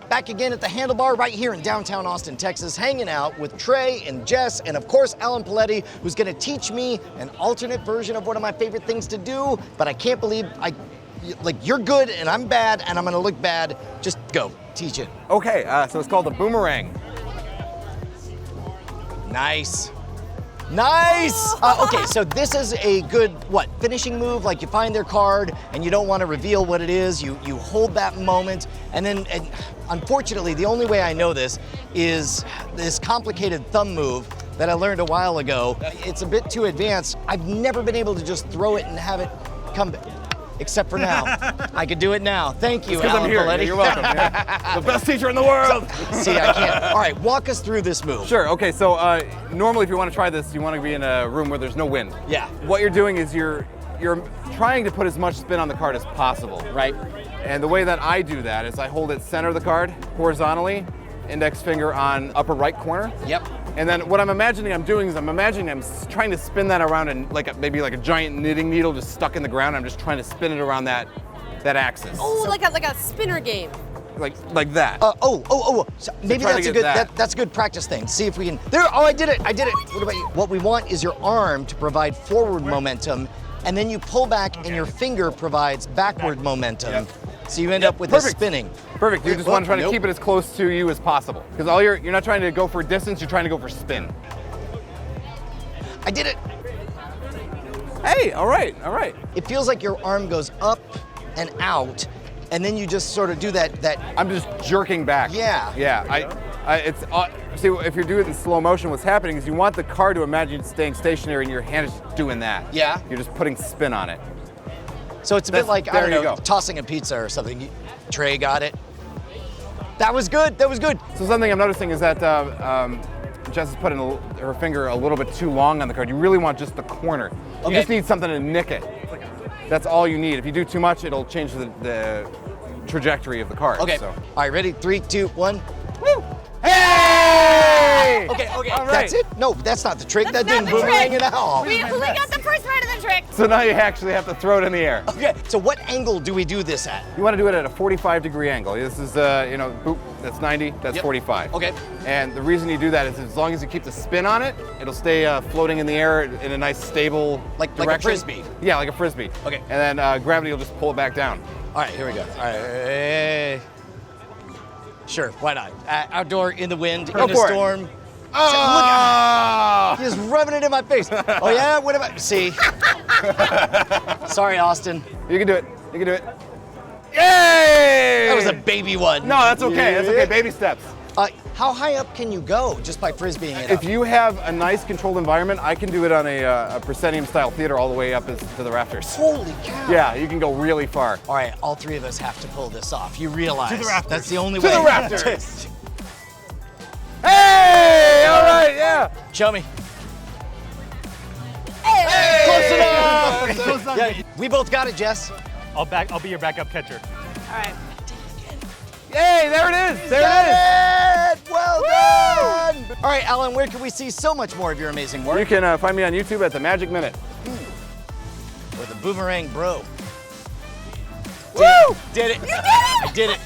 Back again at the Handlebar right here in downtown Austin, Texas, hanging out with Trey and Jess and of course Alan Paoletti, who's gonna teach me an alternate version of one of my favorite things to do, but I can't believe you're good and I'm bad and I'm gonna look bad. Just go, teach it. Okay, so it's called the Boomerang. Nice. Nice! Okay, so this is a good, finishing move? Like you find their card and you don't want to reveal what it is, you hold that moment, and then, unfortunately, the only way I know this is this complicated thumb move that I learned a while ago. It's a bit too advanced. I've never been able to just throw it and have it come back. Except for now. I can do it now. Thank you, Alan Paoletti. Yeah, you're welcome. Yeah. The best teacher in the world. See, I can't. All right, walk us through this move. Sure. Okay. So normally, if you want to try this, you want to be in a room where there's no wind. Yeah. What you're doing is you're trying to put as much spin on the card as possible. Right. And the way that I do that is I hold it center of the card horizontally, index finger on upper right corner. Yep. And then what I'm imagining I'm doing is I'm trying to spin that around and maybe like a giant knitting needle just stuck in the ground. I'm just trying to spin it around that axis. Oh, like a spinner game. Like that. So maybe that's a good practice thing. See if we can. There. Oh, I did it. What about you? What we want is your arm to provide forward momentum, and then you pull back, and your finger provides backward momentum. Yep. So you end up with a spinning. Perfect. You just want to try to keep it as close to you as possible. Because you're not trying to go for distance, you're trying to go for spin. I did it. Hey, all right. It feels like your arm goes up and out, and then you just sort of do that. I'm just jerking back. Yeah. Yeah. See, if you do it in slow motion, what's happening is you want the card to imagine staying stationary, and your hand is doing that. Yeah. You're just putting spin on it. So it's a bit like, I don't know, tossing a pizza or something. Trey got it. That was good. So something I'm noticing is that Jess is putting her finger a little bit too long on the card. You really want just the corner. You just need something to nick it. That's all you need. If you do too much, it'll change the trajectory of the card. Okay. So. All right, ready? 3, 2, 1. Woo! Hey! Okay. All right. That's it? No, that's not the trick. That didn't boomerang it out. We got the first part of the trick. So now you actually have to throw it in the air. Okay, so what angle do we do this at? You want to do it at a 45-degree angle. This is, boop, that's 90, that's 45. Okay. And the reason you do that is as long as you keep the spin on it, it'll stay floating in the air in a nice stable direction. Like a frisbee. Yeah, like a frisbee. Okay. And then gravity will just pull it back down. All right, here we go. All right. Sure, why not? Outdoor, in the wind, in the storm. Oh! Look, he's rubbing it in my face. Oh yeah, what about, see? Sorry, Austin. You can do it. Yay! That was a baby one. No, that's okay. That's okay. Baby steps. How high up can you go just by frisbeeing it up? If you have a nice controlled environment, I can do it on a proscenium-style theater all the way up to the rafters. Holy cow. Yeah, you can go really far. All right, all three of us have to pull this off. You realize To the rafters. that's the only way. To the rafters. Hey! All right, yeah. Show me. Hey! Close enough. Yeah, we both got it, Jess. I'll be your backup catcher. All right. Yay, there it is. There it is. Well done. All right, Alan, where can we see so much more of your amazing work? You can find me on YouTube at The Magic Minute. Or the Boomerang Bro. Woo! Did it. You did it! I did it.